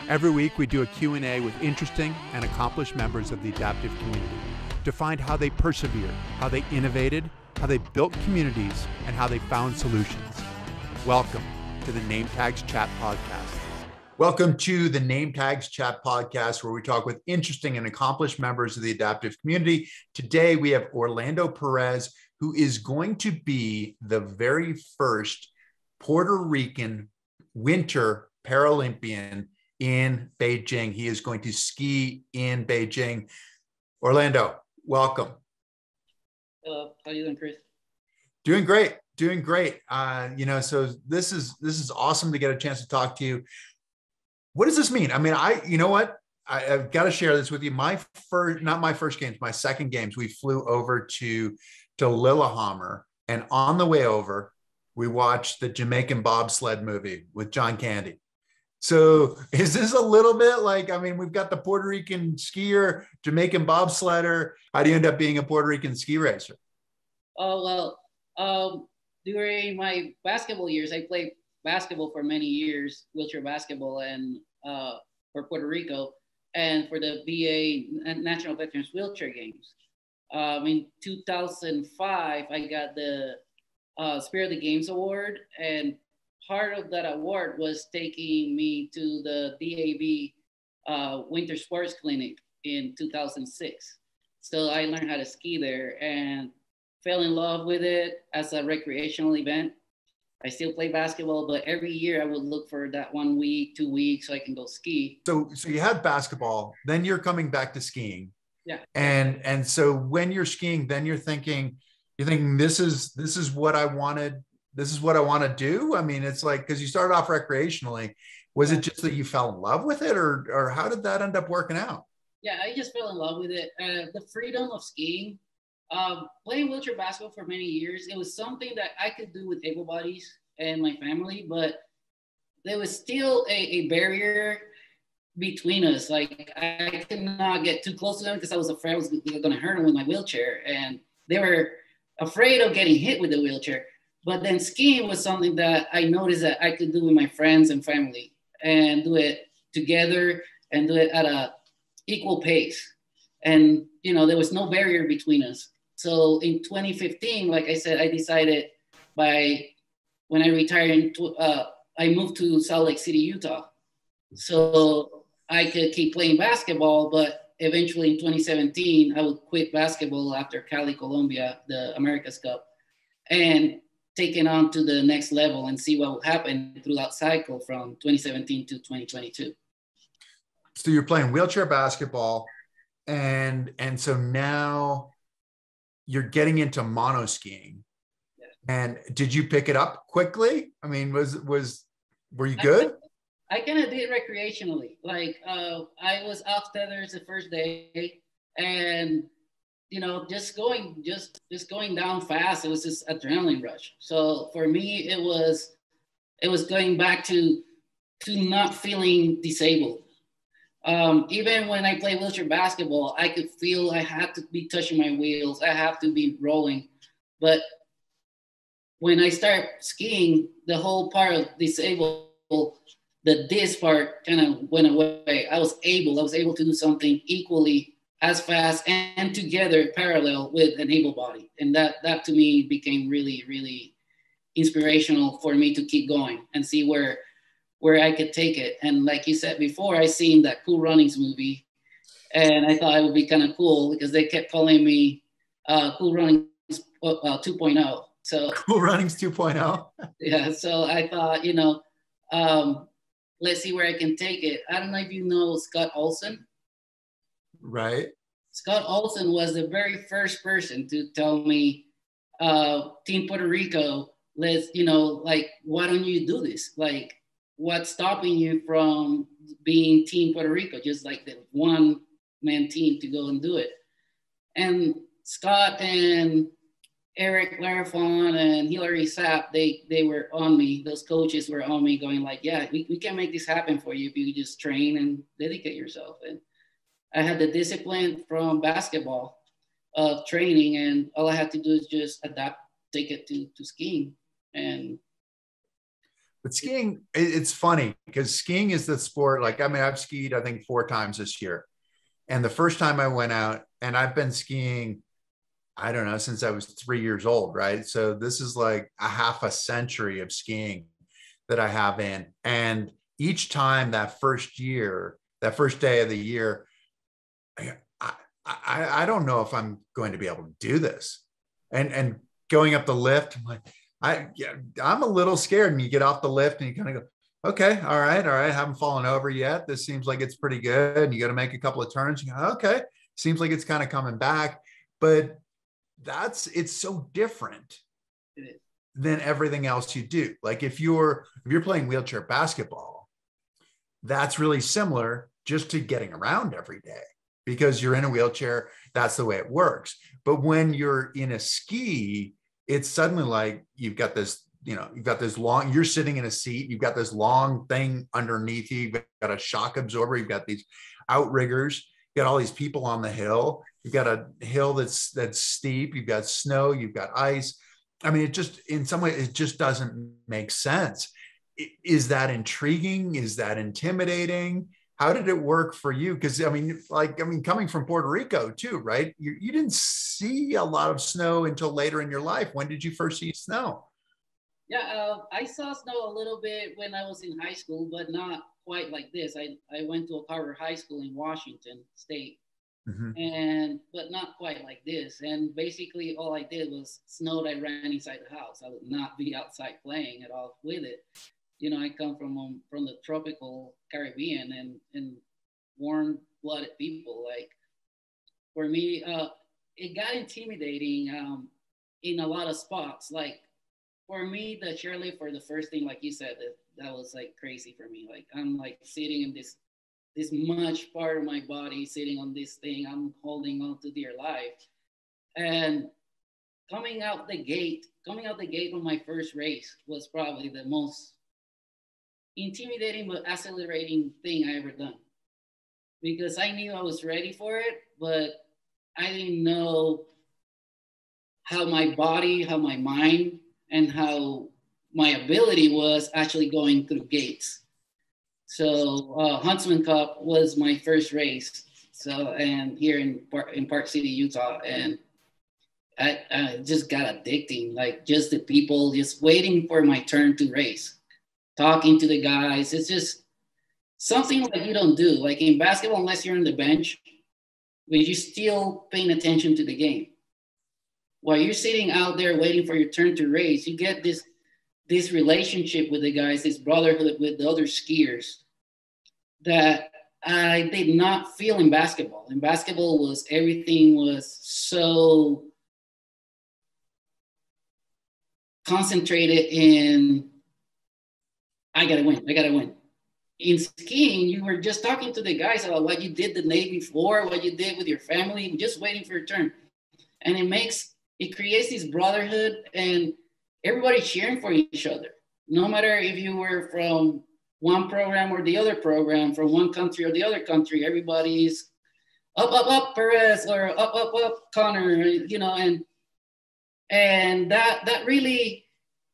Every week we do a Q&A with interesting and accomplished members of the adaptive community to find how they persevered, how they innovated, how they built communities, and how they found solutions. Welcome to the Nametags Chat Podcast. Welcome to the Nametags Chat Podcast, where we talk with interesting and accomplished members of the adaptive community. Today we have Orlando Perez, who is going to be the very first Puerto Rican Winter Paralympian in Beijing. He is going to ski in Beijing. Orlando, welcome. Hello, how are you doing, Chris? Doing great, doing great. So this is awesome to get a chance to talk to you. What does this mean? I mean, I've got to share this with you. Not my first games, my second games, we flew over to Lillehammer, and on the way over, we watched the Jamaican bobsled movie with John Candy. So is this a little bit like, we've got the Puerto Rican skier, Jamaican bobsledder. How do you end up being a Puerto Rican ski racer? Oh, well, during my basketball years, I played basketball for many years, wheelchair basketball, and for Puerto Rico, and for the BA National Veterans Wheelchair Games. In 2005, I got the Spirit of the Games Award, and part of that award was taking me to the DAV Winter Sports Clinic in 2006. So I learned how to ski there and fell in love with it as a recreational event. I still play basketball, but every year I would look for that 1 week, 2 weeks so I can go ski. So you had basketball, then you're coming back to skiing. Yeah. And so when you're skiing, then you're thinking this is what I wanted. This is what I want to do. I mean, it's like, because you started off recreationally. Was it just that you fell in love with it, or how did that end up working out? Yeah, I just fell in love with it. The freedom of skiing, playing wheelchair basketball for many years, it was something that I could do with able bodies and my family, but there was still a barrier between us. Like, I could not get too close to them because I was afraid I was going to hurt them with my wheelchair, and they were afraid of getting hit with the wheelchair. But then skiing was something that I noticed that I could do with my friends and family, and do it together and do it at a equal pace. And, there was no barrier between us. So in 2015, like I said, I decided when I retired, I moved to Salt Lake City, Utah. So I could keep playing basketball, but eventually in 2017, I would quit basketball after Cali, Colombia, the America's Cup, and take it on to the next level and see what will happen through that cycle from 2017 to 2022. So you're playing wheelchair basketball, and so now you're getting into monoskiing. Yeah. And did you pick it up quickly? I mean, were you good? I kind of did recreationally. Like, I was off tethers the first day, and just going down fast. It was just adrenaline rush. So for me, it was going back to not feeling disabled. Even when I play wheelchair basketball, I could feel I had to be touching my wheels. I have to be rolling. But when I start skiing, the whole part of disabled, this part kind of went away. I was able to do something equally as fast and together parallel with an able body. And that to me became really, really inspirational for me to keep going and see where I could take it. And like you said before, I seen that Cool Runnings movie, and I thought it would be kind of cool because they kept calling me Cool Runnings 2.0. So Cool Runnings 2.0. Yeah. So I thought, let's see where I can take it. I don't know if you know Scott Olson. Right. Scott Olson was the very first person to tell me, Team Puerto Rico, why don't you do this? Like, what's stopping you from being Team Puerto Rico? Just like the one-man team to go and do it. And Scott and Eric Larafon and Hilary Sapp, they were on me. Those coaches were on me going like, yeah, we can make this happen for you if you just train and dedicate yourself. And I had the discipline from basketball of training, and all I had to do is just adapt, take it to skiing. And But skiing, it's funny because skiing is the sport. Like, I mean, I've skied, I think 4 times this year. And the first time I went out, and I've been skiing, I don't know, since I was 3 years old, right? So this is like a half a century of skiing that I have in. And each time that first year, that first day of the year, I, I don't know if I'm going to be able to do this. And going up the lift, I'm like, yeah, I'm a little scared. And you get off the lift and you kind of go, okay, all right, I haven't fallen over yet. This seems like it's pretty good. And you got to make a couple of turns. You go, okay, seems like it's kind of coming back. But it's so different than everything else you do. Like if you're playing wheelchair basketball, that's really similar just to getting around every day because you're in a wheelchair. That's the way it works. But when you're in a ski, it's suddenly like you've got this long, you're sitting in a seat, you've got this long thing underneath you, you've got a shock absorber, you've got these outriggers, you got all these people on the hill, you've got a hill that's steep, you've got snow, you've got ice. I mean, it just, in some way, it just doesn't make sense. Is that intriguing? Is that intimidating? How did it work for you? Because I mean, coming from Puerto Rico too, right? You didn't see a lot of snow until later in your life. When did you first see snow? Yeah, I saw snow a little bit when I was in high school, but not quite like this. I went to a Carver High School in Washington State, but not quite like this. And basically, all I did was snow that I ran inside the house. I would not be outside playing at all with it. You know, I come from the tropical Caribbean and warm-blooded people. Like for me, it got intimidating in a lot of spots. Like for me, the chairlift for the first thing, like you said, that was like crazy for me. Like I'm like sitting in this much part of my body, sitting on this thing. I'm holding on to dear life, and coming out the gate on my first race was probably the most intimidating but accelerating thing I ever done, because I knew I was ready for it, but I didn't know how my body, how my mind, and how my ability was actually going through gates. So Huntsman Cup was my first race. So, and here in Park City, Utah, and I just got addicting, like just the people just waiting for my turn to race, talking to the guys. It's just something like you don't do. Like in basketball, unless you're on the bench, but you're still paying attention to the game. While you're sitting out there waiting for your turn to race, you get this relationship with the guys, this brotherhood with the other skiers that I did not feel in basketball. In basketball, everything was so concentrated in, I gotta win. In skiing, you were just talking to the guys about what you did the day before, what you did with your family, just waiting for your turn. And it creates this brotherhood and everybody cheering for each other. No matter if you were from one program or the other program, from one country or the other country, everybody's up, Perez, or up, Connor, you know, and that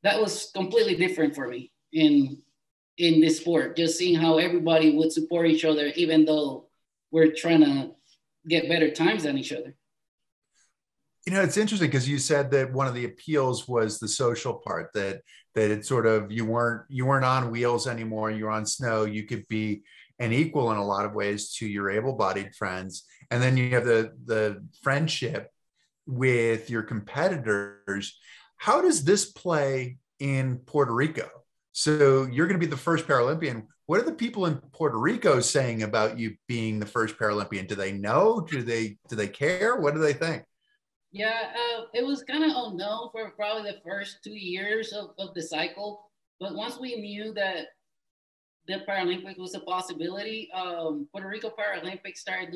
was completely different for me in this sport, just seeing how everybody would support each other, even though we're trying to get better times than each other. You know, it's interesting because you said that one of the appeals was the social part, that it's sort of, you weren't on wheels anymore, you're on snow, you could be an equal in a lot of ways to your able-bodied friends. And then you have the friendship with your competitors. How does this play in Puerto Rico? So you're going to be the first Paralympian. What are the people in Puerto Rico saying about you being the first Paralympian? Do they know? Do they care? What do they think? Yeah, it was kind of unknown for probably the first 2 years of the cycle. But once we knew that the Paralympics was a possibility, Puerto Rico Paralympics started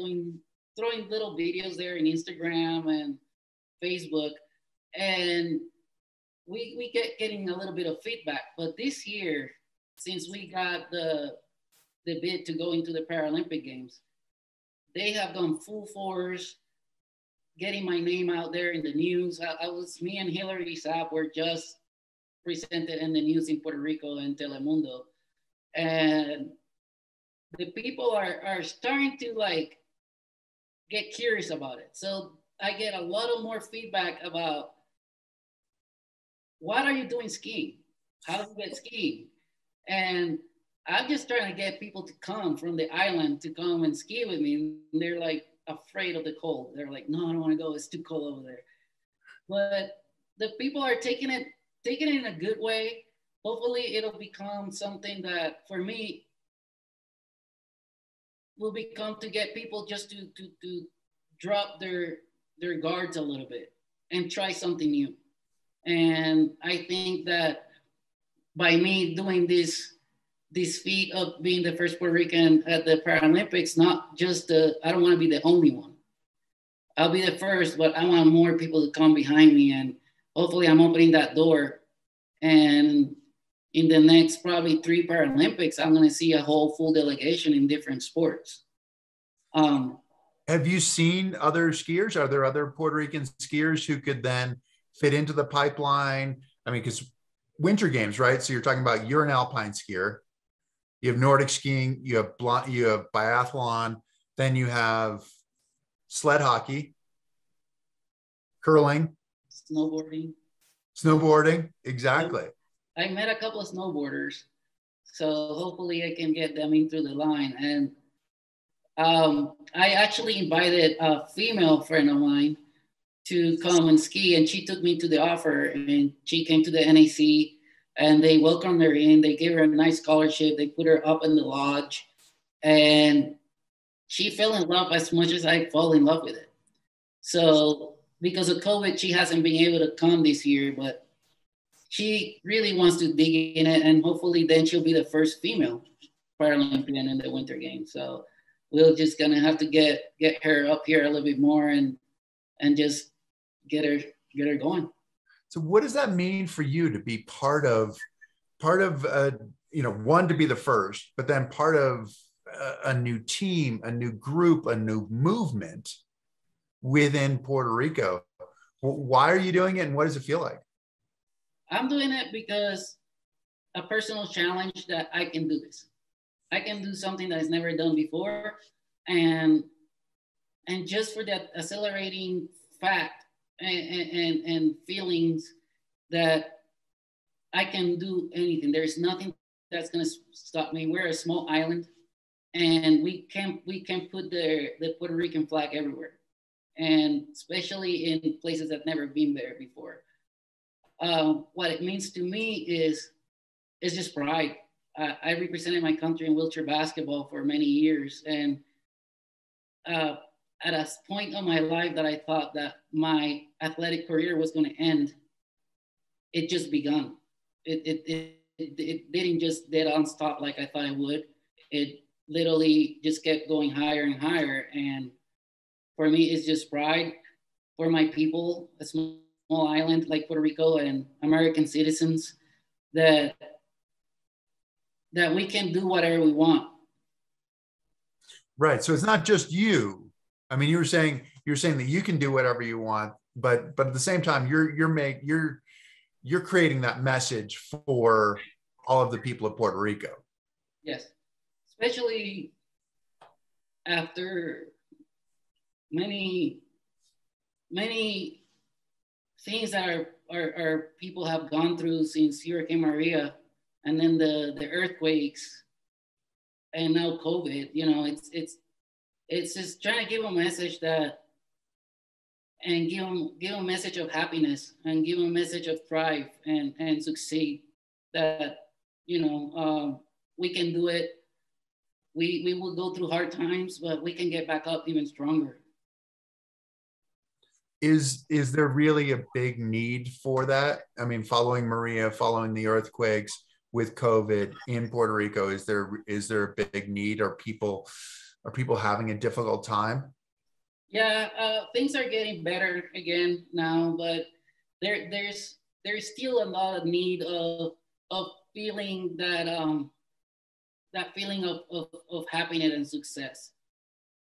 throwing little videos there in Instagram and Facebook. And we get getting a little bit of feedback. But this year, since we got the bid to go into the Paralympic Games, they have gone full force, getting my name out there in the news. Me and Hillary Sapp were just presented in the news in Puerto Rico and Telemundo. And the people are starting to like get curious about it. So I get a lot of more feedback about what are you doing skiing? How do you get skiing? And I'm just trying to get people to come from the island to come and ski with me. And they're like afraid of the cold. They're like, no, I don't want to go. It's too cold over there. But the people are taking it in a good way. Hopefully it'll become something that for me will become to get people just to drop their guards a little bit and try something new. And I think that by me doing this feat of being the first Puerto Rican at the Paralympics, not just I don't want to be the only one. I'll be the first, but I want more people to come behind me. And hopefully I'm opening that door. And in the next probably 3 Paralympics, I'm going to see a whole full delegation in different sports. Have you seen other skiers? Are there other Puerto Rican skiers who could then fit into the pipeline? I mean, because winter games, right? So you're talking about, you're an alpine skier. You have Nordic skiing, you have biathlon, then you have sled hockey, curling, snowboarding. Exactly. I met a couple of snowboarders, so hopefully I can get them in through the line. And I actually invited a female friend of mine to come and ski, and she took me to the offer, and she came to the NAC, and they welcomed her in. They gave her a nice scholarship. They put her up in the lodge, and she fell in love as much as I fall in love with it. So because of COVID, she hasn't been able to come this year, but she really wants to dig in it, and hopefully then she'll be the first female Paralympian in the Winter Games. So we're just gonna have to get her up here a little bit more and just get her going. So what does that mean for you to be part of one, to be the first, but then part of a new team, a new group, a new movement within Puerto Rico? Why are you doing it, and what does it feel like? I'm doing it because a personal challenge that I can do this. I can do something that is never done before, and just for that accelerating fact and feelings that I can do anything. There's nothing that's going to stop me. We're a small island, and we can put the Puerto Rican flag everywhere, and especially in places that never been there before. What it means to me is just pride. I represented my country in wheelchair basketball for many years, and at a point of my life that I thought that my athletic career was going to end, it just begun. It didn't just dead on stop like I thought it would. It literally just kept going higher and higher. And for me, it's just pride for my people, a small island like Puerto Rico and American citizens, that we can do whatever we want. Right. So it's not just you. I mean, you're saying that you can do whatever you want, but at the same time, you're creating that message for all of the people of Puerto Rico. Yes, especially after many things that our people have gone through since Hurricane Maria, and then the earthquakes, and now COVID. You know, it's just trying to give a message that, and give a message of happiness, and give a message of thrive and succeed, that, we can do it. We will go through hard times, but we can get back up even stronger. Is there really a big need for that? I mean, following Maria, following the earthquakes, with COVID in Puerto Rico, is there a big need? Are people having a difficult time? Yeah, things are getting better again now, but there's still a lot of need of feeling that feeling of happiness and success.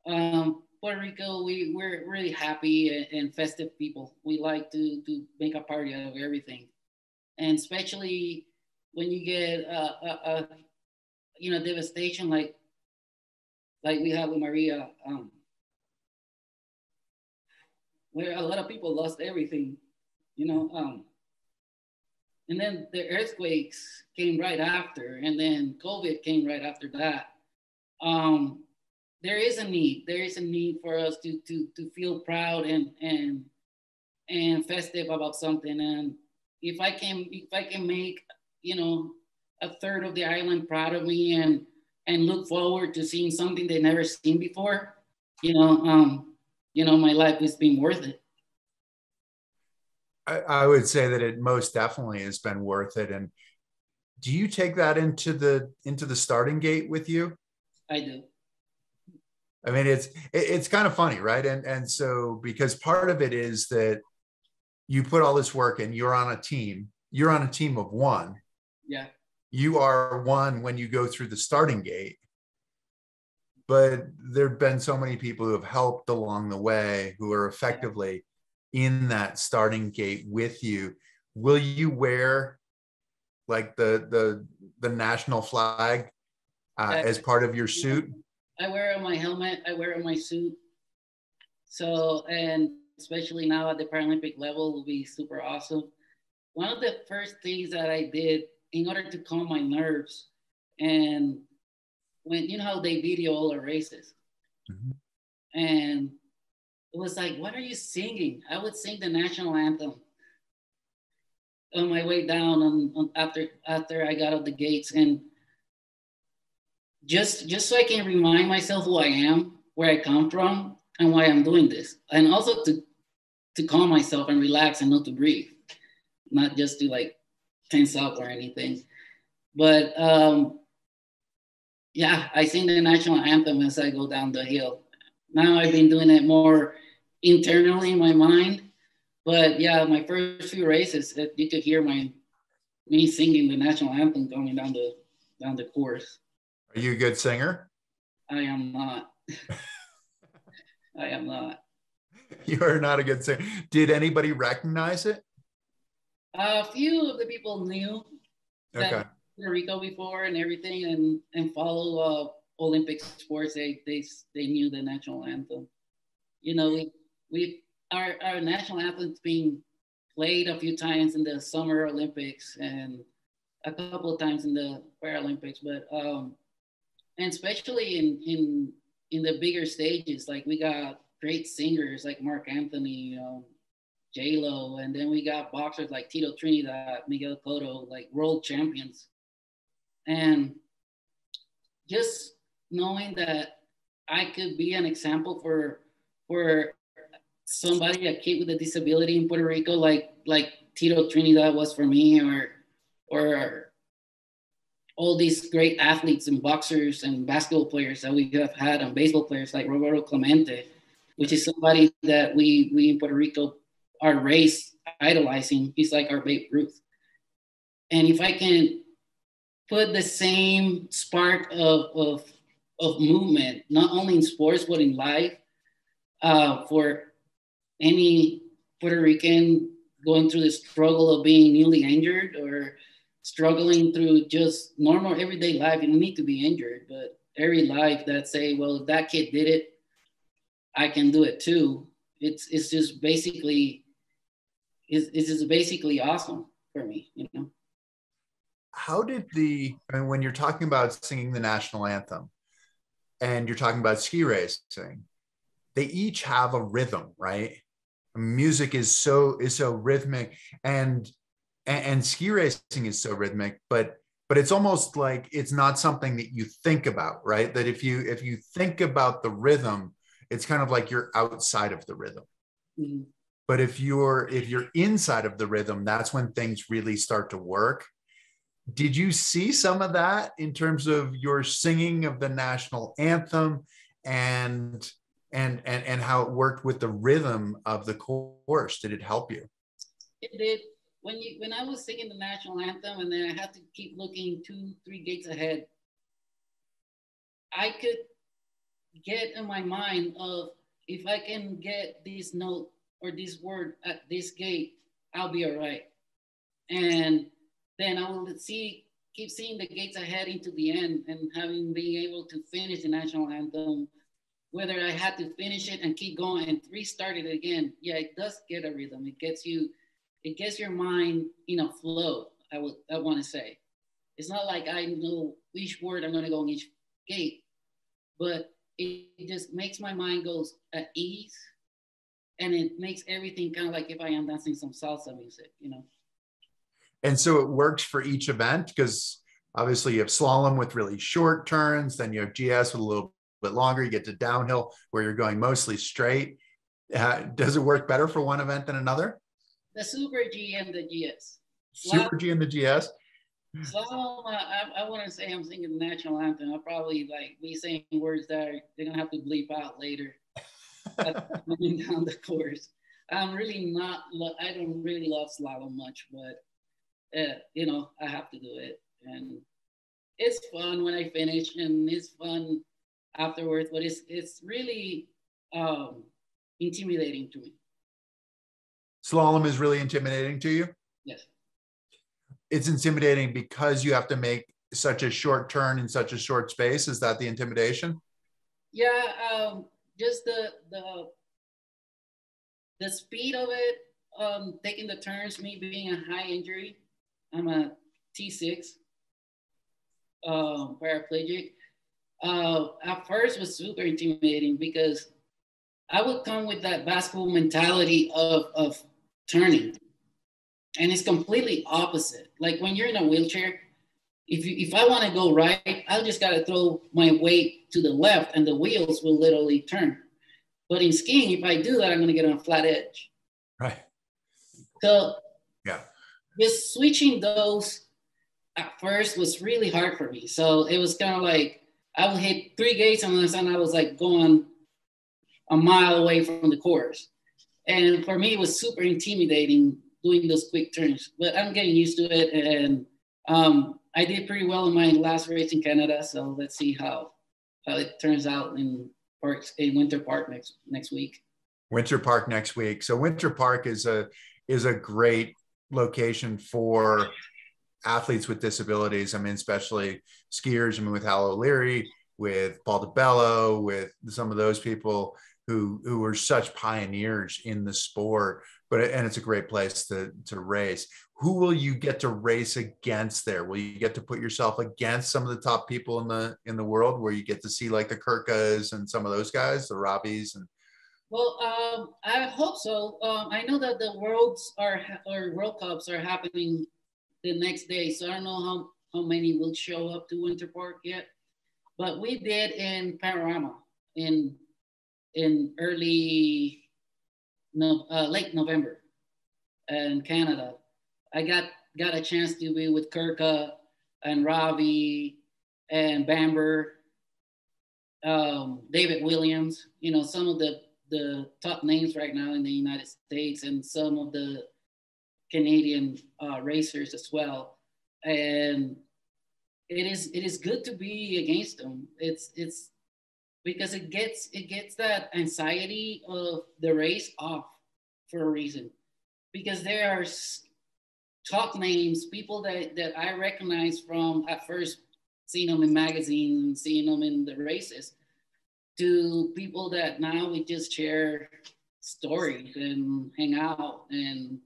Puerto Rico, we're really happy and festive people. We like to make a party out of everything. And especially when you get devastation like we have with Maria, where a lot of people lost everything, and then the earthquakes came right after, and then COVID came right after that. There is a need. There is a need for us to feel proud and festive about something. And if I can make, a third of the island proud of me and look forward to seeing something they never seen before, my life has been worth it. I would say that it most definitely has been worth it. And do you take that into the starting gate with you? I do. I mean, it's kind of funny, right? And so, because part of it is that you put all this work and you're on a team of one. Yeah. You are one when you go through the starting gate, but there've been so many people who have helped along the way who are effectively in that starting gate with you. Will you wear like the national flag as part of your suit? I wear it on my helmet. I wear it on my suit. So, and especially now at the Paralympic level will be super awesome. One of the first things that I did in order to calm my nerves, and when, how they video all the races. Mm-hmm. And it was like, what are you singing? I would sing the national anthem on my way down after I got out the gates, and just so I can remind myself who I am, where I come from, and why I'm doing this, and also to calm myself and relax and not to breathe, not just to like tense up or anything. But I sing the national anthem as I go down the hill. Now I've been doing it more internally in my mind, but yeah, my first few races, you could hear me singing the national anthem going down the course. Are you a good singer? I am not. I am not. You are not a good singer. Did anybody recognize it? A few of the people knew that Puerto Rico before and everything, and follow Olympic sports. They knew the national anthem. Our national anthem's being played a few times in the Summer Olympics and a couple of times in the Paralympics, but and especially in the bigger stages, like we got great singers like Mark Anthony, J-Lo, and then we got boxers like Tito Trinidad, Miguel Cotto, like world champions. And just knowing that I could be an example for somebody, a kid with a disability in Puerto Rico, like Tito Trinidad was for me, or all these great athletes and boxers and basketball players that we have had, and baseball players like Roberto Clemente, which is somebody that we in Puerto Rico are raised idolizing. He's like our Babe Ruth. And if I can put the same spark of movement, not only in sports, but in life, for any Puerto Rican going through the struggle of being newly injured or struggling through just normal everyday life. You don't need to be injured, but every life that say, well, if that kid did it, I can do it too. It's just basically awesome for me, How did when you're talking about singing the national anthem and you're talking about ski racing, they each have a rhythm, right? Music is so rhythmic, and ski racing is so rhythmic, but it's almost like it's not something that you think about, right? That if you think about the rhythm, it's kind of like you're outside of the rhythm. Mm-hmm. But if you're inside of the rhythm, that's when things really start to work. Did you see some of that in terms of your singing of the national anthem and how it worked with the rhythm of the course? Did it help you? It did. When I was singing the national anthem and then I had to keep looking 2-3 gates ahead, I could get in my mind of, if I can get this note or this word at this gate, I'll be all right. And then I will keep seeing the gates ahead into the end and being able to finish the national anthem, whether I had to finish it and keep going and restart it again. Yeah, it does get a rhythm. It gets your mind in a flow, I want to say. It's not like I know each word I'm going to go on each gate, but it just makes my mind goes at ease, and it makes everything kind of like if I am dancing some salsa music, you know. And so it works for each event, because obviously you have slalom with really short turns, then you have GS with a little bit longer, you get to downhill where you're going mostly straight. Does it work better for one event than another? The Super G and the GS. Super G and the GS? Slalom, I want to say I'm singing the national anthem. I'll probably like be saying words that they're going to have to bleep out later. Coming down the course. I don't really love slalom much, but you know, I have to do it. And it's fun when I finish, and it's fun afterwards, but it's really intimidating to me. Slalom is really intimidating to you? Yes. It's intimidating because you have to make such a short turn in such a short space. Is that the intimidation? Yeah, just the speed of it, taking the turns, me being a high injury. I'm a T6 paraplegic. At first was super intimidating because I would come with that basketball mentality of turning. And it's completely opposite. Like when you're in a wheelchair, if I want to go right, I just got to throw my weight to the left and the wheels will literally turn. But in skiing, if I do that, I'm going to get on a flat edge. Right. So yeah, just switching those at first was really hard for me. So it was kind of like I would hit 3 gates and all of a sudden I was like going a mile away from the course. And for me, it was super intimidating doing those quick turns, but I'm getting used to it. And I did pretty well in my last race in Canada. So let's see how it turns out in Winter Park next week. Winter Park next week. So Winter Park is a great location for athletes with disabilities. I mean, especially skiers. I mean, with Hal O'Leary, with Paul DeBello, with some of those people who are such pioneers in the sport. And it's a great place to race. Who will you get to race against there? Will you get to put yourself against some of the top people in the world, where you get to see like the Kirkas and some of those guys, the Robbies? And well, I hope so. I know that the World Cups are happening the next day, so I don't know how many will show up to Winter Park yet. But we did in Panorama in late November in Canada. I got a chance to be with Kirka and Ravi and Bamber, David Williams, you know, some of the top names right now in the United States, and some of the Canadian racers as well. And it is good to be against them. It's because it gets that anxiety of the race off for a reason. Because there are top names, people that I recognize from at first seeing them in magazines and seeing them in the races, to people that now we just share stories and hang out, and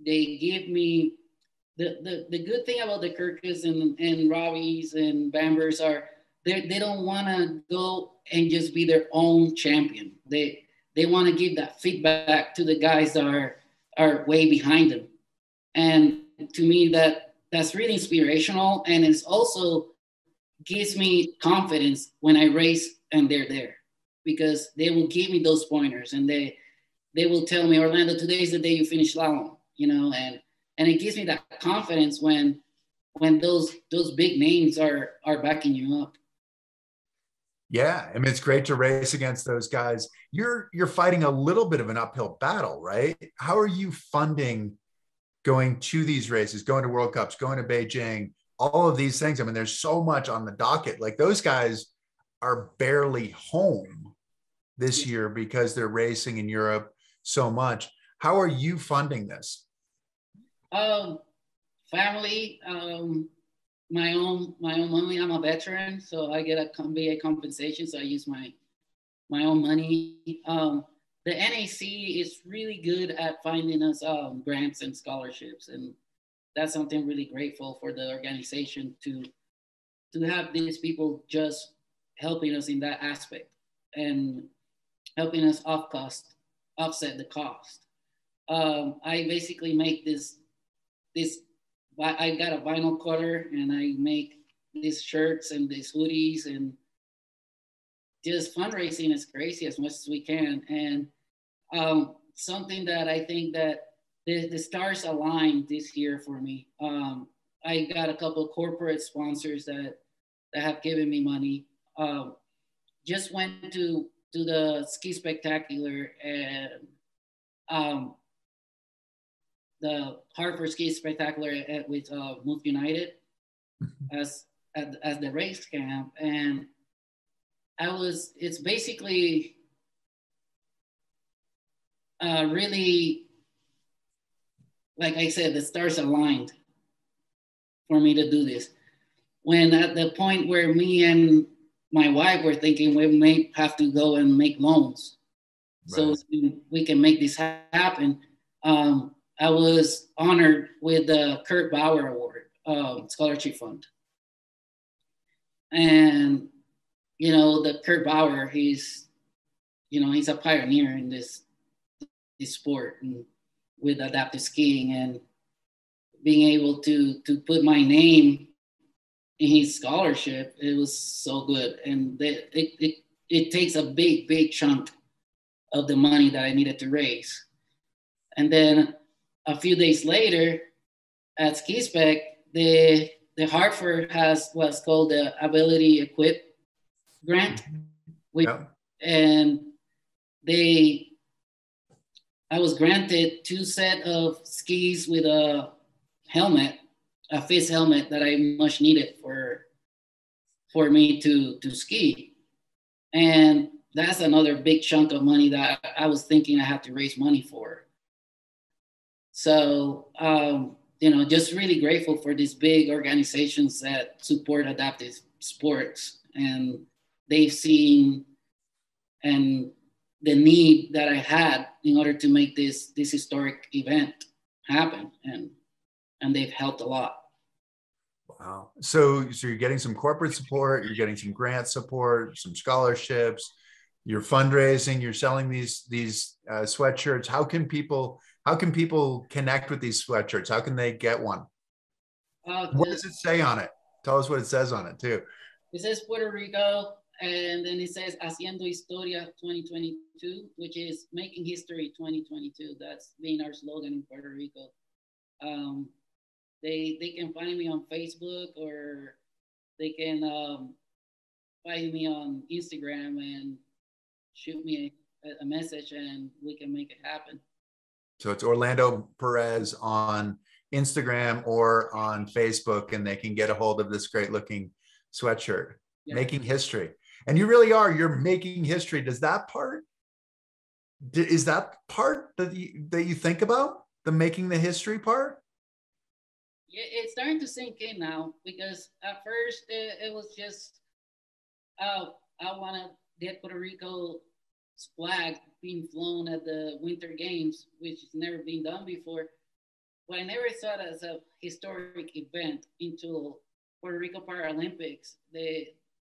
they give me the good thing about the Kirkus and Robbies and Bambers are they don't want to go and just be their own champion. They want to give that feedback to the guys that are way behind them. And to me, that's really inspirational, and it's also gives me confidence when I race and they're there, because they will give me those pointers, and they will tell me, Orlando, today's the day you finish slalom, you know, and it gives me that confidence when those big names are backing you up. Yeah, I mean, it's great to race against those guys. You're fighting a little bit of an uphill battle, right? How are you funding going to these races, going to World Cups, going to Beijing, all of these things? I mean, there's so much on the docket. Like, those guys are barely home this year because they're racing in Europe so much. How are you funding this? family, my own money. I'm a veteran, so I get a VA compensation. So I use my own money. The NAC is really good at finding us grants and scholarships, and that's something really grateful for the organization to have these people just helping us in that aspect and helping us offset the cost. I basically make this. I got a vinyl cutter and I make these shirts and these hoodies, and just fundraising is crazy as much as we can. And something that I think that the stars aligned this year for me. I got a couple of corporate sponsors that have given me money. Just went to the ski spectacular and the Hartford Ski Spectacular with Move United as the race camp, and it's basically really, like I said, the stars aligned for me to do this. When at the point where me and my wife were thinking we may have to go and make loans, right, so we can make this happen. I was honored with the Kurt Bauer Award Scholarship Fund. And, you know, the Kurt Bauer, he's a pioneer in this sport and with adaptive skiing, and being able to put my name in his scholarship, it was so good. And it takes a big chunk of the money that I needed to raise. And then a few days later at Ski Spec, the Hartford has what's called the Ability Equip grant. And I was granted 2 sets of skis with a helmet, a FIS helmet that I much needed for me to ski. And that's another big chunk of money that I was thinking I had to raise money for. So, just really grateful for these big organizations that support adaptive sports, and they've seen and the need that I had in order to make this historic event happen, and they've helped a lot. Wow. So you're getting some corporate support, you're getting some grant support, some scholarships, you're fundraising, you're selling these sweatshirts. How can people connect with these sweatshirts? How can they get one? What does it say on it? Tell us what it says on it too. It says Puerto Rico, and then it says Haciendo Historia 2022, which is making history 2022. That's been our slogan in Puerto Rico. They can find me on Facebook, or they can find me on Instagram and shoot me a message, and we can make it happen. So it's Orlando Perez on Instagram or on Facebook, and they can get a hold of this great looking sweatshirt, making history. And you really are, you're making history. Is that part that you think about, the making the history part? Yeah, it's starting to sink in now, because at first it was just, I want to get Puerto Rico's flag being flown at the Winter Games, which has never been done before. But I never saw it as a historic event until Puerto Rico Paralympics.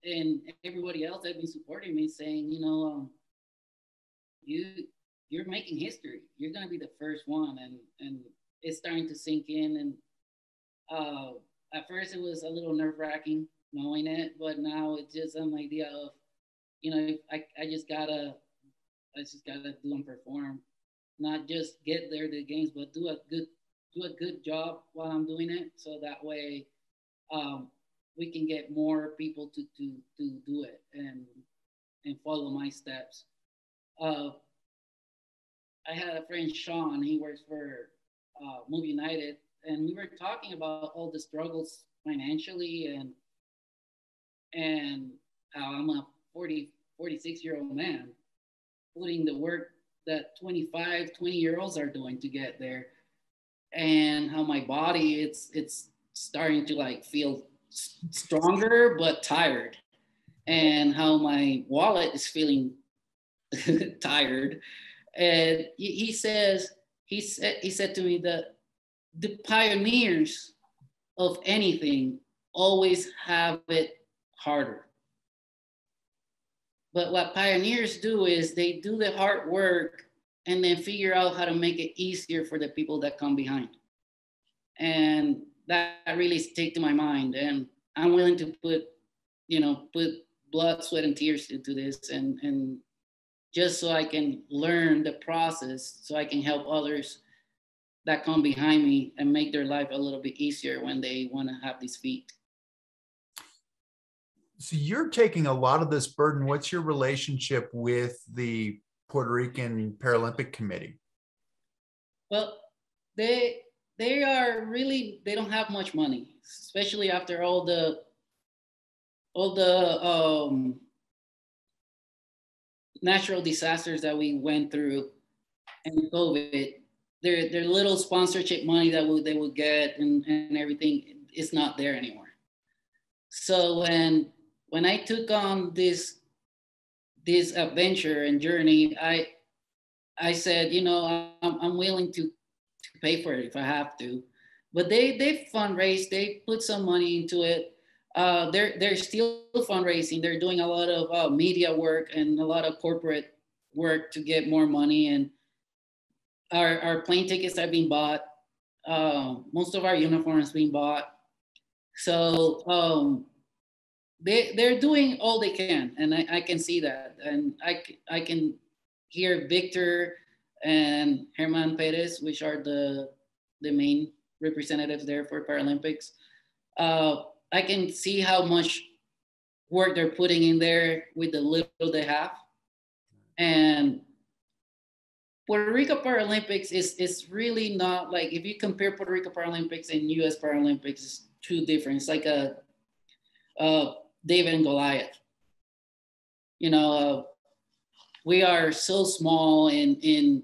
And everybody else had been supporting me, saying, you're making history. You're going to be the first one. And it's starting to sink in. And at first it was a little nerve-wracking knowing it, but now it's just an idea of, I just gotta do and perform, not just get there to the games, but do a good job while I'm doing it, so that way we can get more people to do it and follow my steps. I had a friend, Sean, he works for Move United, and we were talking about all the struggles financially and how I'm a 46-year-old man putting the work that 20-year-olds are doing to get there. and how my body, it's starting to like feel stronger but tired, and how my wallet is feeling tired. And he says, he said to me that the pioneers of anything always have it harder. But what pioneers do is they do the hard work and then figure out how to make it easier for the people that come behind. And that really stick to my mind. And I'm willing to put, put blood, sweat, and tears into this, and just so I can learn the process, so I can help others that come behind me and make their life a little bit easier when they want to have these feet. So you're taking a lot of this burden. What's your relationship with the Puerto Rican Paralympic Committee? Well, they are really, they don't have much money, especially after all the natural disasters that we went through and COVID. Their little sponsorship money that they would get and everything is not there anymore. So when I took on this adventure and journey, I said, I'm willing to pay for it if I have to. But they fundraise, they put some money into it. They're still fundraising. They're doing a lot of media work and a lot of corporate work to get more money. And our plane tickets have been bought. Most of our uniforms being bought. So they're doing all they can, and I can see that. And I can hear Victor and Herman Perez, which are the main representatives there for Paralympics. I can see how much work they're putting in there with the little they have. And Puerto Rico Paralympics is really not like, if you compare Puerto Rico Paralympics and US Paralympics, it's two different. It's like a David and Goliath. We are so small in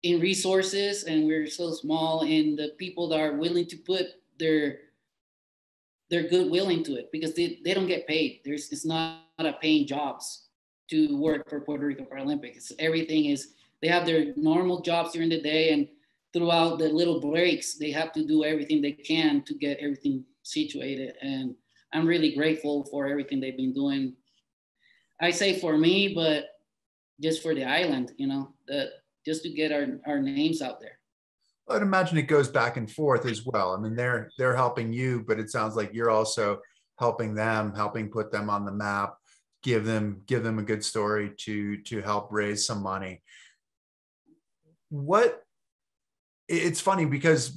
resources, and we're so small in the people that are willing to put their goodwill into it, because they don't get paid. It's not a paying jobs to work for Puerto Rico Paralympics. Everything is, they have their normal jobs during the day, and throughout the little breaks, they have to do everything they can to get everything situated. And I'm really grateful for everything they've been doing. I say for me, but just for the island, just to get our names out there. I'd imagine it goes back and forth as well. I mean, they're helping you, but it sounds like you're also helping them, helping put them on the map, give them a good story to help raise some money. It's funny because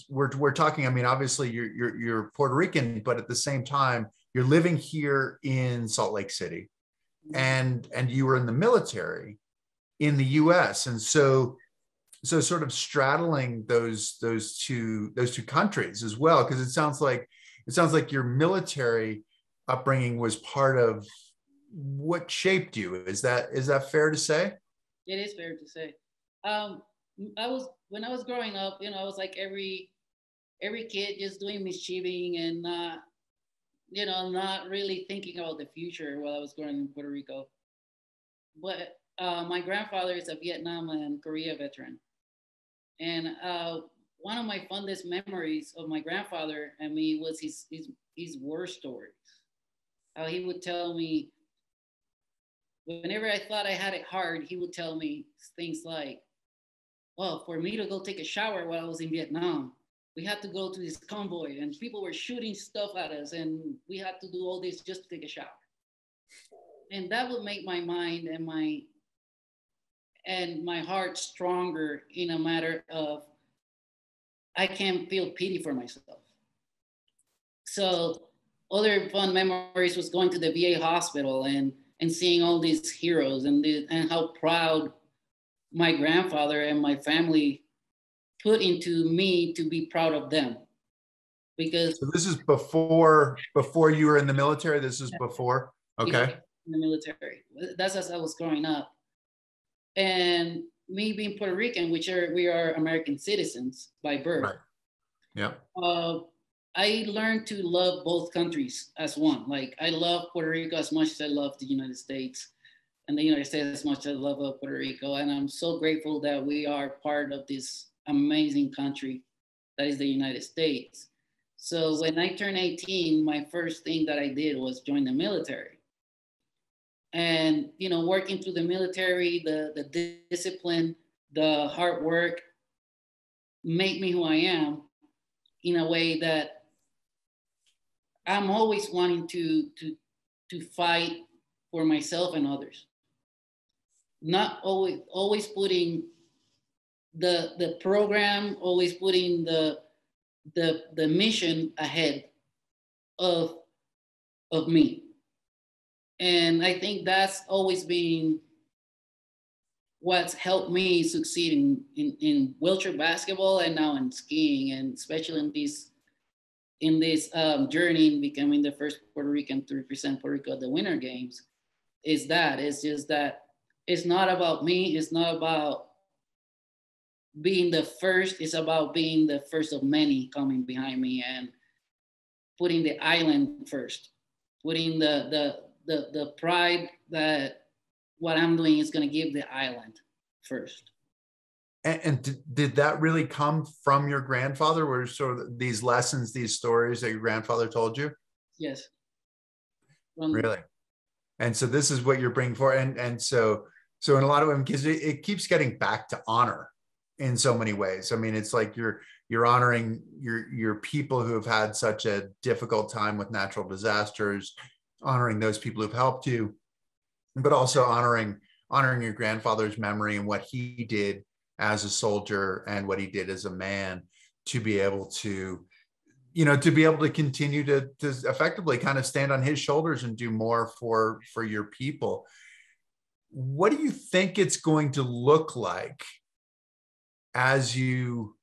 we're talking, I mean, obviously you're Puerto Rican, but at the same time, you're living here in Salt Lake City, and you were in the military in the US. And so sort of straddling those two countries as well, because it sounds like your military upbringing was part of what shaped you. Is that fair to say? It is fair to say. When I was growing up, I was like every kid, just doing mischieving and not really thinking about the future while I was growing in Puerto Rico. But my grandfather is a Vietnam and Korea veteran. And one of my fondest memories of my grandfather and me was his war stories. How he would tell me, whenever I thought I had it hard, he would tell me things like, well, for me to go take a shower while I was in Vietnam, we had to go to this convoy and people were shooting stuff at us, and we had to do all this just to take a shower. And that would make my mind and my heart stronger, in a matter of, I can feel pity for myself. So other fun memories was going to the VA hospital and seeing all these heroes and how proud my grandfather and my family put into me to be proud of them. Because so this is before you were in the military. This is before. Okay. In the military. That's as I was growing up. And me being Puerto Rican, we are American citizens by birth. Right. Yeah. I learned to love both countries as one. Like I love Puerto Rico as much as I love the United States, and the United States as much as I love Puerto Rico. And I'm so grateful that we are part of this amazing country that is the United States. So when I turned 18, my first thing that I did was join the military. And you know, working through the military, the discipline, the hard work made me who I am in a way that I'm always wanting to fight for myself and others. Not always putting the program, always putting the mission ahead of me. And I think that's always been what's helped me succeed in wheelchair basketball and now in skiing, and especially in this journey in becoming the first Puerto Rican to represent Puerto Rico at the Winter Games. It's just that it's not about me. It's not about being the first. It's about being the first of many coming behind me and putting the island first, putting the pride that what I'm doing is going to give the island first. And did that really come from your grandfather? Were sort of these lessons, these stories that your grandfather told you? Yes. Really? And so this is what you're bringing forward. And so in a lot of ways, because it keeps getting back to honor in so many ways. I mean, it's like you're honoring your people who have had such a difficult time with natural disasters, honoring those people who've helped you, but also honoring your grandfather's memory and what he did as a soldier and what he did as a man to be able to, continue to effectively kind of stand on his shoulders and do more for your people. What do you think it's going to look like as you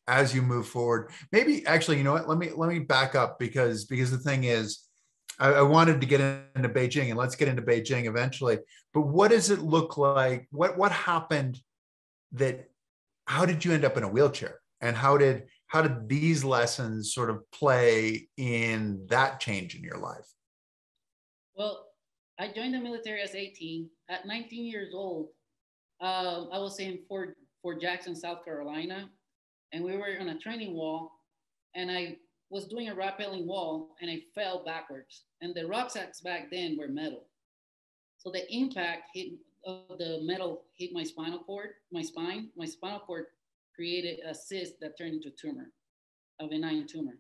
move forward? Maybe actually, you know what, let me back up because the thing is, I wanted to get into Beijing, and let's get into Beijing eventually, but what does it look like? What happened how did you end up in a wheelchair, and how did these lessons sort of play in that change in your life? Well, I joined the military as 18. At 19 years old, I was in Fort Jackson, South Carolina, and we were on a training wall, and I was doing a rappelling wall, and I fell backwards. And the rucksacks back then were metal, so the impact of the metal hit my spinal cord, my spine. My spinal cord created a cyst that turned into a tumor, a benign tumor.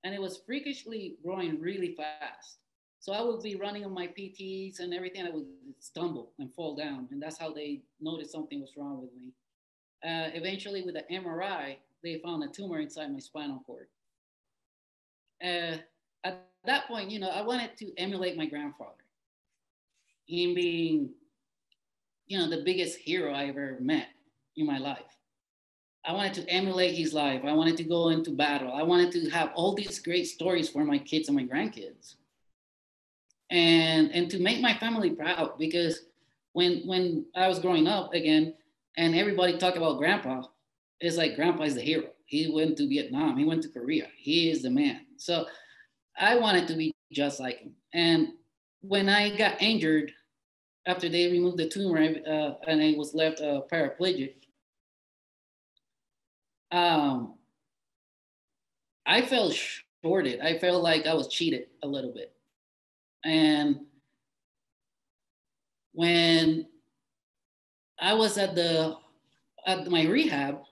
And it was freakishly growing really fast. So I would be running on my PTs and everything. I would stumble and fall down. And that's how they noticed something was wrong with me. Eventually, with the MRI, they found a tumor inside my spinal cord. At that point, I wanted to emulate my grandfather. Him being the biggest hero I ever met in my life. I wanted to emulate his life. I wanted to go into battle. I wanted to have all these great stories for my kids and my grandkids. And to make my family proud, because when I was growing up again, and everybody talked about grandpa, it's like grandpa is the hero. He went to Vietnam. He went to Korea. He is the man. So I wanted to be just like him. And when I got injured, after they removed the tumor and I was left paraplegic, I felt shorted. I felt like I was cheated a little bit. And when I was at my rehab,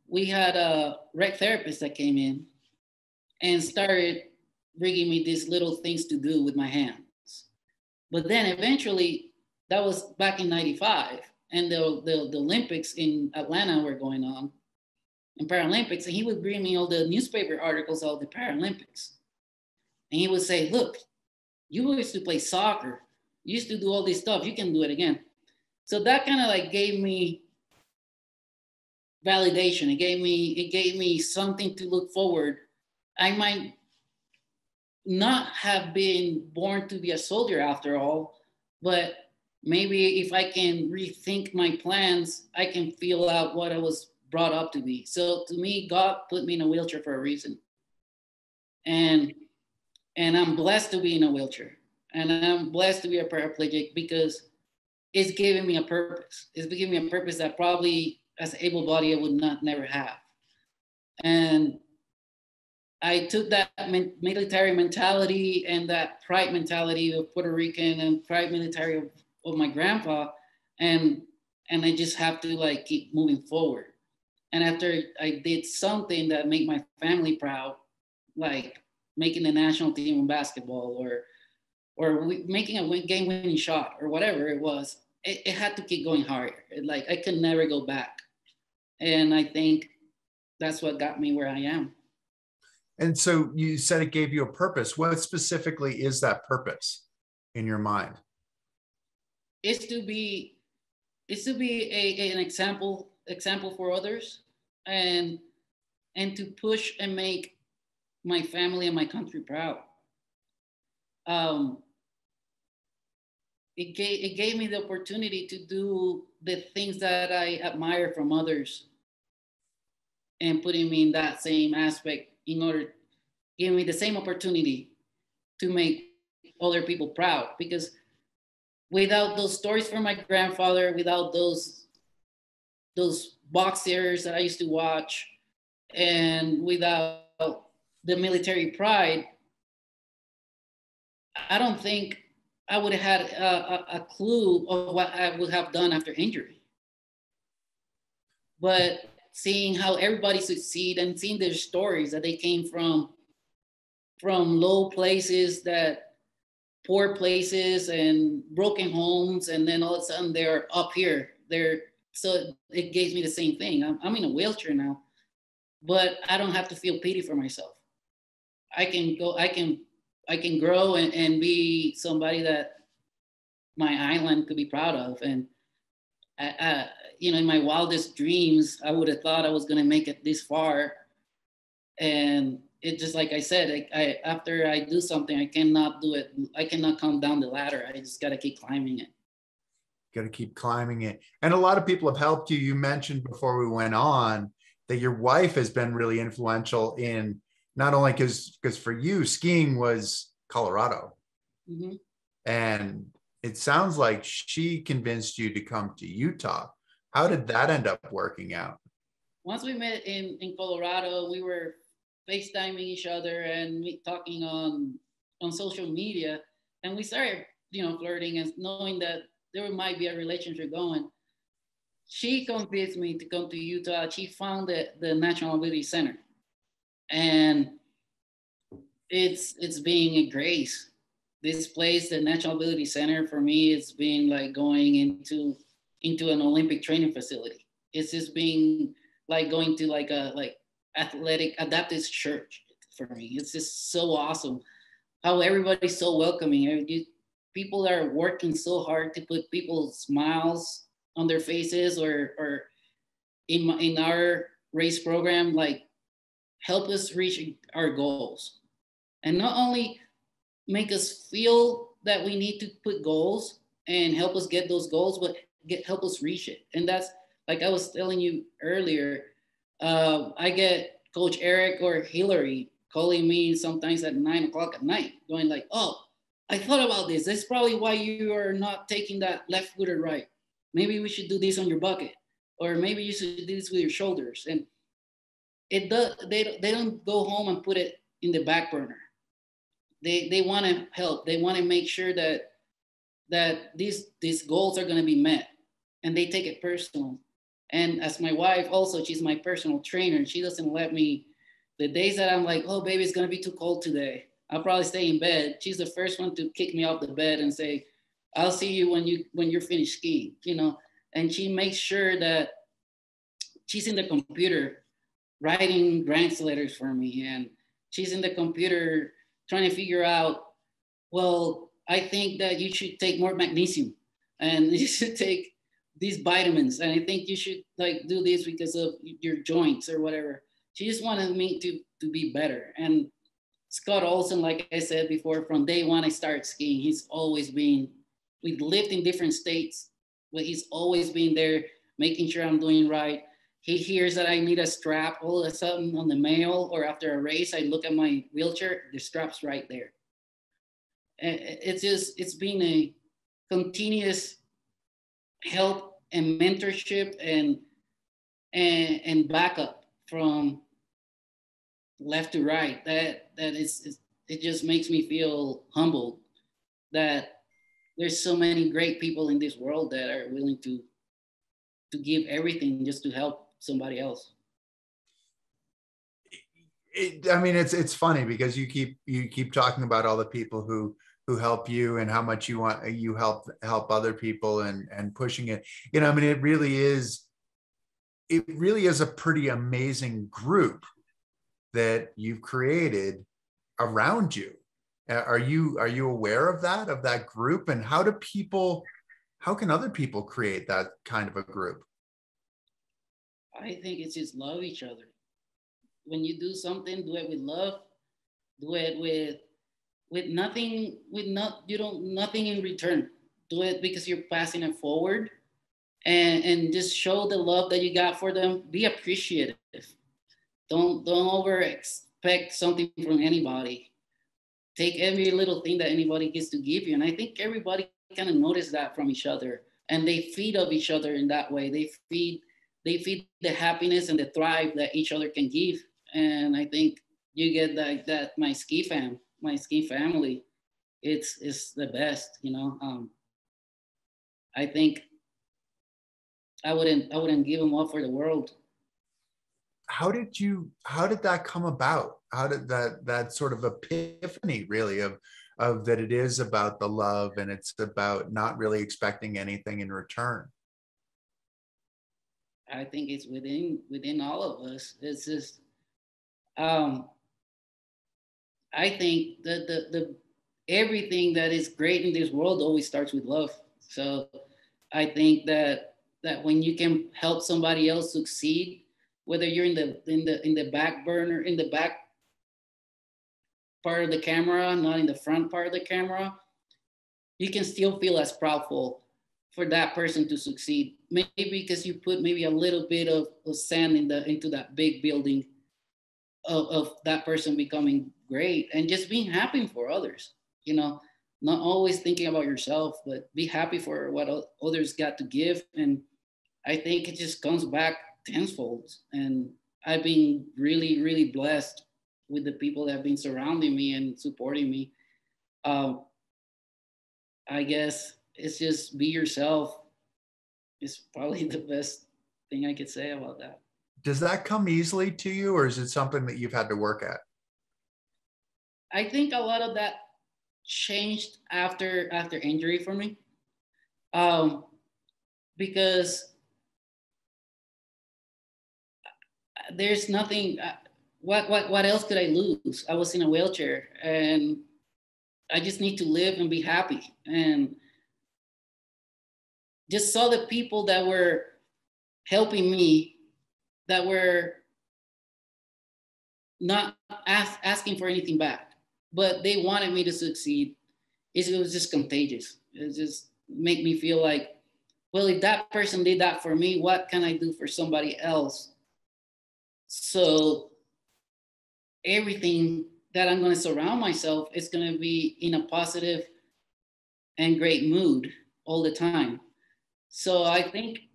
we had a rec therapist that came in and started bringing me these little things to do with my hands. But then eventually, that was back in '95, and the Olympics in Atlanta were going on, and Paralympics, and he would bring me all the newspaper articles of the Paralympics. And he would say, look, you used to play soccer. You used to do all this stuff. You can do it again. So that kind of like gave me validation. It gave me something to look forward. I might not have been born to be a soldier after all, but maybe if I can rethink my plans, I can feel out what I was brought up to be. So to me, God put me in a wheelchair for a reason. And I'm blessed to be in a wheelchair. And I'm blessed to be a paraplegic because it's giving me a purpose. It's giving me a purpose that probably as an able-bodied I would not never have. And I took that military mentality and that pride mentality of Puerto Rican and pride military of my grandpa, and I just have to like keep moving forward. And after I did something that made my family proud, like making the national team in basketball or making a game-winning shot or whatever it was, it had to keep going harder. Like I could never go back. And I think that's what got me where I am. And so you said it gave you a purpose. What specifically is that purpose in your mind? It's to be an example for others, and to push and make my family and my country proud. It gave me the opportunity to do the things that I admire from others, and putting me in that same aspect in order give me the same opportunity to make other people proud. Because without those stories from my grandfather, without those boxers that I used to watch, and without the military pride, I don't think I would have had a clue of what I would have done after injury. But seeing how everybody succeed and seeing their stories that they came from low places, that poor places and broken homes, and then all of a sudden they're up here. So it gave me the same thing. I'm in a wheelchair now, but I don't have to feel pity for myself. I can grow and be somebody that my island could be proud of. And in my wildest dreams, I would have thought I was going to make it this far. And it just, like I said, after I do something, I cannot do it. I cannot come down the ladder. I just got to keep climbing it. Got to keep climbing it. And a lot of people have helped you. You mentioned before we went on that your wife has been really influential in, not only because for you, skiing was Colorado. Mm-hmm. And it sounds like she convinced you to come to Utah. How did that end up working out? Once we met in Colorado, we were FaceTiming each other and talking on social media. And we started, flirting and knowing that there might be a relationship going. She convinced me to come to Utah. She found the National Ability Center. And it's being a grace. This place, the National Ability Center, for me, it's been like going into an Olympic training facility. It's just being like going to like athletic adaptive church for me. It's just so awesome how everybody's so welcoming. People are working so hard to put people's smiles on their faces, or in our race program, like help us reach our goals. And not only make us feel that we need to put goals and help us get those goals, but help us reach it. And that's, like I was telling you earlier, I get Coach Eric or Hillary calling me sometimes at 9 o'clock at night, going like, oh, I thought about this. That's probably why you are not taking that left foot or right. Maybe we should do this on your bucket, or maybe you should do this with your shoulders. And it does. They don't go home and put it in the back burner. They want to help. They want to make sure that these goals are going to be met, and they take it personal. And as my wife also, she's my personal trainer. She doesn't let me, the days that I'm like, oh, baby, it's going to be too cold today, I'll probably stay in bed. She's the first one to kick me off the bed and say, I'll see you when you're finished skiing, And she makes sure that she's in the computer writing grants letters for me. And she's in the computer trying to figure out, well, I think that you should take more magnesium and you should take these vitamins. And I think you should do this because of your joints or whatever. She just wanted me to be better. And Scott Olson, like I said before, from day one I started skiing, he's always been we lived in different states, but he's always been there, making sure I'm doing right. He hears that I need a strap all of a sudden on the mail or after a race, I look at my wheelchair, the strap's right there. And it's been a continuous help and mentorship and backup from left to right. It just makes me feel humbled that there's so many great people in this world that are willing to give everything just to help somebody else. I mean, it's funny because you keep talking about all the people who help you and how much you help other people and pushing it. You know, I mean, it really is a pretty amazing group that you've created around you. Are you aware of that group, and how can other people create that kind of a group? I think it's just love each other. When you do something, do it with love, do it with nothing, nothing in return. Do it because you're passing it forward, and just show the love that you got for them. Be appreciative. Don't over expect something from anybody. Take every little thing that anybody gets to give you. And I think everybody kind of noticed that from each other, and they feed off each other in that way. They feed the happiness and the thrive that each other can give. And I think you get that my ski family, it's the best, you know. I think I wouldn't give them up for the world. How did that come about? How did that sort of epiphany really of that it is about the love and it's about not really expecting anything in return? I think it's within all of us. It's just, I think that the everything that is great in this world always starts with love. So I think that when you can help somebody else succeed, whether you're in the back burner, in the back part of the camera, not in the front part of the camera, you can still feel as proudful for that person to succeed. Maybe because you put maybe a little bit of sand into that big building of that person becoming great, and just being happy for others, you know, not always thinking about yourself, but be happy for what others got to give. And I think it just comes back tenfold. And I've been really, really blessed with the people that have been surrounding me and supporting me. I guess it's just be yourself is probably the best thing I could say about that. Does that come easily to you, or is it something that you've had to work at? I think a lot of that changed after injury for me, because there's nothing. What else could I lose? I was in a wheelchair, and I just need to live and be happy. And just saw the people that were helping me, that were not asking for anything back, but they wanted me to succeed. It was just contagious. It just made me feel like, well, if that person did that for me, what can I do for somebody else? So everything that I'm going to surround myself is going to be in a positive and great mood all the time. So I think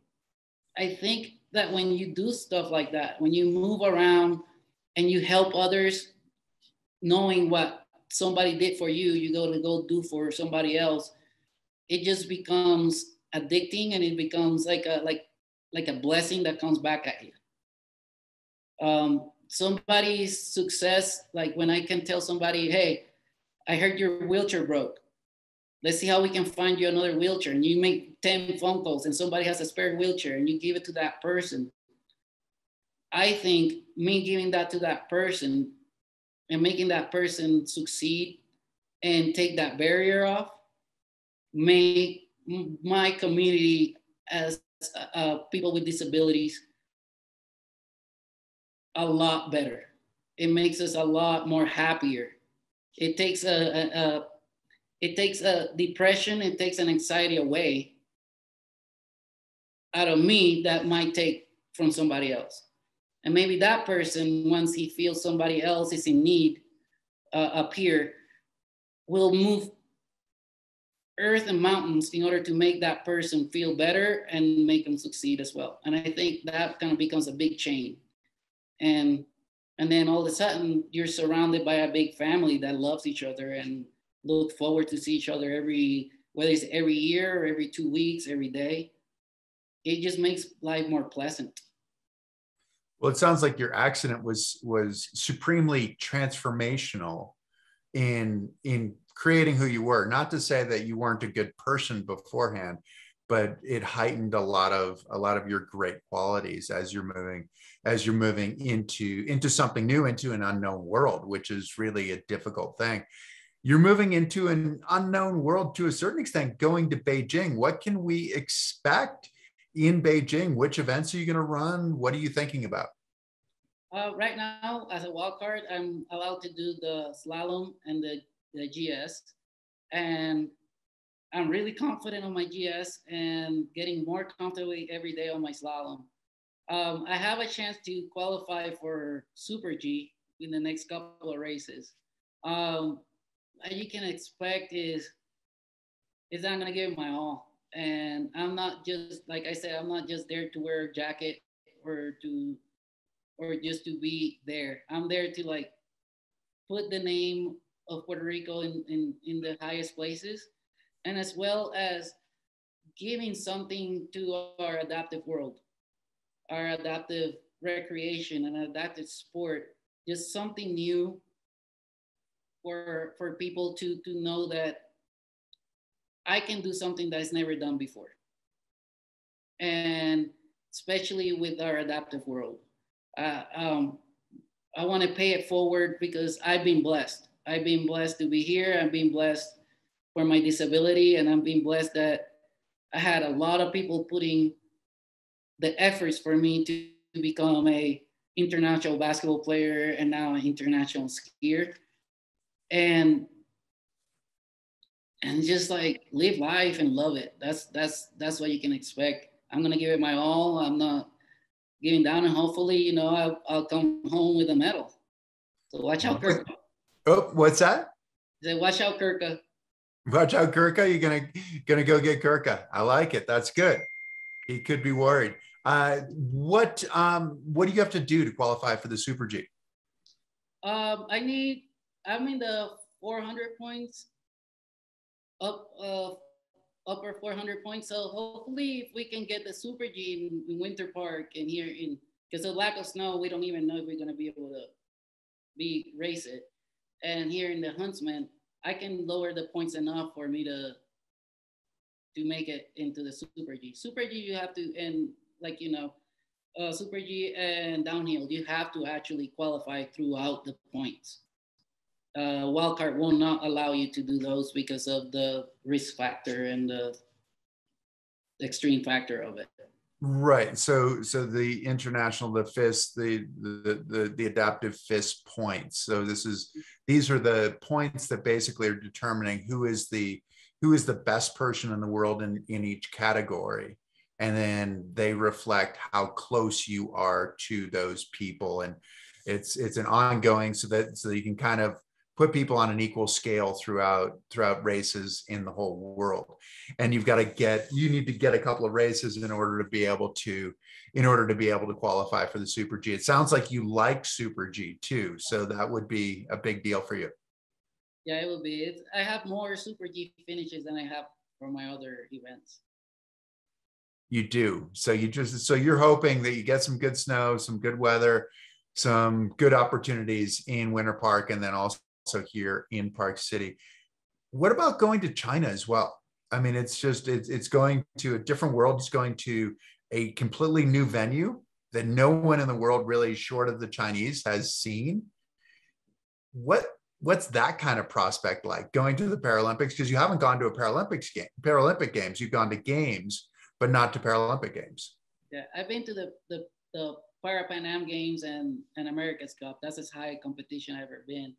that when you do stuff like that, when you move around and you help others, knowing what somebody did for you, you go do for somebody else, it just becomes addicting, and it becomes like a blessing that comes back at you. Somebody's success, like when I can tell somebody, hey, I heard your wheelchair broke. Let's see how we can find you another wheelchair. And you make 10 phone calls and somebody has a spare wheelchair and you give it to that person. I think me giving that to that person and making that person succeed and take that barrier off, make my community as people with disabilities a lot better. It makes us a lot more happier. It takes it takes a depression, it takes an anxiety away out of me that might take from somebody else. And maybe that person, once he feels somebody else is in need up here, will move earth and mountains in order to make that person feel better and make them succeed as well. And I think that kind of becomes a big chain. And then all of a sudden you're surrounded by a big family that loves each other and look forward to see each other whether it's every year or every 2 weeks, every day. It just makes life more pleasant. Well, it sounds like your accident was supremely transformational in creating who you were. Not to say that you weren't a good person beforehand, but it heightened a lot of your great qualities as you're moving into something new, into an unknown world, which is really a difficult thing. You're moving into an unknown world to a certain extent, going to Beijing. What can we expect in Beijing? Which events are you going to run? What are you thinking about? Right now, as a wild card, I'm allowed to do the slalom and the GS. And I'm really confident on my GS and getting more comfortable every day on my slalom. I have a chance to qualify for Super G in the next couple of races. What you can expect is that I'm gonna give it my all. And I'm not just, like I said, I'm not just there to wear a jacket or just to be there. I'm there to like put the name of Puerto Rico in the highest places, and as well as giving something to our adaptive world, our adaptive recreation and adaptive sport, just something new for people to know that I can do something that's never done before. And especially with our adaptive world. I want to pay it forward because I've been blessed. I've been blessed to be here. I've been blessed for my disability, and I'm being blessed that I had a lot of people putting the efforts for me to become a international basketball player and now an international skier. And just like live life and love it. That's what you can expect. I'm gonna give it my all. I'm not giving down, and hopefully, I'll come home with a medal. So watch out, Kirk. Oh, what's that? I said, watch out, Kirka. Watch out, Kirka. You're gonna go get Kirka. I like it. That's good. He could be worried. What do you have to do to qualify for the Super G? I'm in the 400 points, upper 400 points. So hopefully, if we can get the Super G in Winter Park and because of lack of snow, we don't even know if we're gonna be able to race it. And here in the Huntsman, I can lower the points enough for me to make it into the Super G. Super G, you have to, and Super G and downhill, you have to actually qualify throughout the points. Wildcard will not allow you to do those because of the risk factor and the extreme factor of it. Right. So the international, the FIS, the adaptive FIS points. So these are the points that basically are determining who is the best person in the world in each category. And then they reflect how close you are to those people. And it's an ongoing so you can kind of put people on an equal scale throughout races in the whole world. And you need to get a couple of races in order to be able to qualify for the Super G. It sounds like you like Super G too. So that would be a big deal for you. Yeah, it will be. I have more Super G finishes than I have for my other events. You do. So you're hoping that you get some good snow, some good weather, some good opportunities in Winter Park, and then also here in Park City. What about going to China as well? I mean, it's going to a different world. It's going to a completely new venue that no one in the world really, short of the Chinese, has seen. What's that kind of prospect like, going to the Paralympics? Because you haven't gone to a Paralympic Games. You've gone to games, but not to Paralympic Games. Yeah, I've been to the Para Pan Am Games and America's Cup. That's as high a competition I've ever been.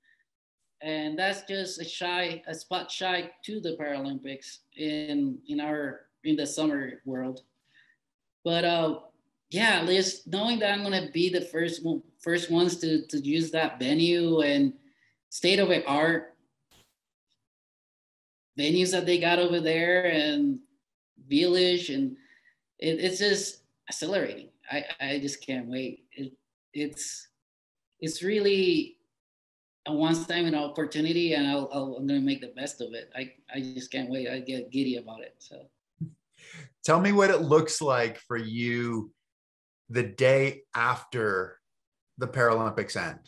and that's just a spot shy to the Paralympics in the summer world. But yeah, just knowing that I'm gonna be the first ones to use that venue and state of the art venues that they got over there and village, and it's just accelerating. I just can't wait. It's really a once-time opportunity, and I'm gonna make the best of it. I just can't wait. I get giddy about it. So tell me what it looks like for you the day after the Paralympics end.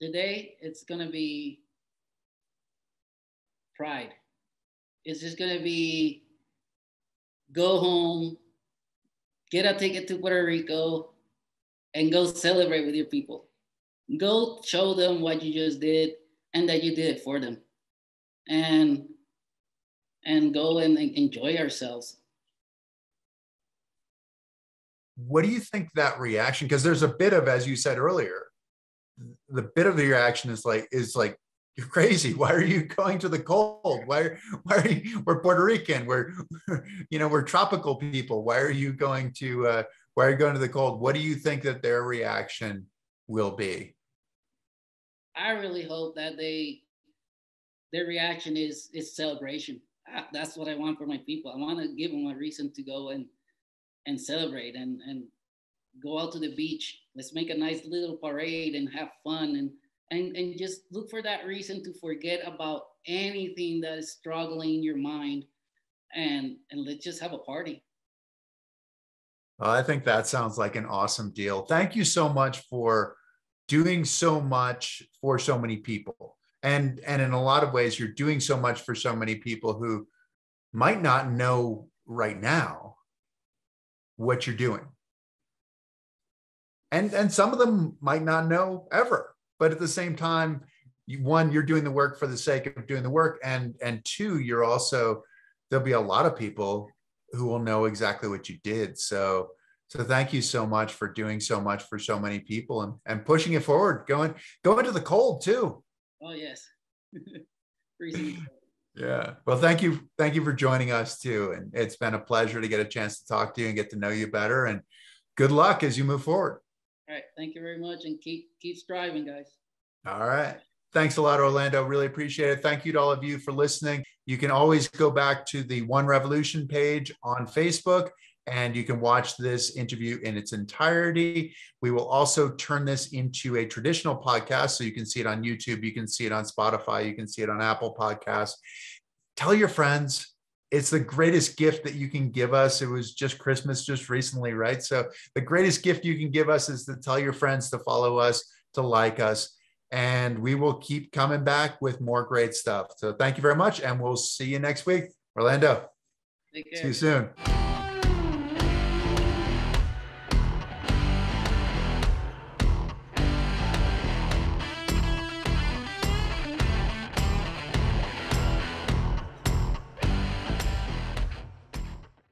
Today, it's gonna be pride. It's just gonna be go home, get a ticket to Puerto Rico, and go celebrate with your people. Go show them what you just did and that you did it for them. And go and enjoy ourselves. What do you think that reaction, because there's a bit of, as you said earlier, the bit of the reaction is like, you're crazy. Why are you going to the cold? Why are you, we're Puerto Rican. We're tropical people. Why are you going to the cold? What do you think that their reaction will be? I really hope that their reaction is celebration. That's what I want for my people. I want to give them a reason to go and celebrate and go out to the beach. Let's make a nice little parade and have fun and just look for that reason to forget about anything that is struggling in your mind and let's just have a party. Well, I think that sounds like an awesome deal. Thank you so much for doing so much for so many people. And in a lot of ways, you're doing so much for so many people who might not know right now what you're doing. And some of them might not know ever. But at the same time, one, you're doing the work for the sake of doing the work. And two, there'll be a lot of people who will know exactly what you did. So thank you so much for doing so much for so many people and pushing it forward, going into the cold too. Oh, yes. Yeah. Well, thank you for joining us too. And it's been a pleasure to get a chance to talk to you and get to know you better. And good luck as you move forward. All right. Thank you very much. And keep striving, guys. All right. Thanks a lot, Orlando. Really appreciate it. Thank you to all of you for listening. You can always go back to the One Revolution page on Facebook, and you can watch this interview in its entirety. We will also turn this into a traditional podcast, so you can see it on YouTube, you can see it on Spotify, you can see it on Apple Podcasts. Tell your friends. It's the greatest gift that you can give us. It was just Christmas just recently, right? So the greatest gift you can give us is to tell your friends to follow us, to like us, and we will keep coming back with more great stuff. So thank you very much, and we'll see you next week. Orlando, Take care. see you soon.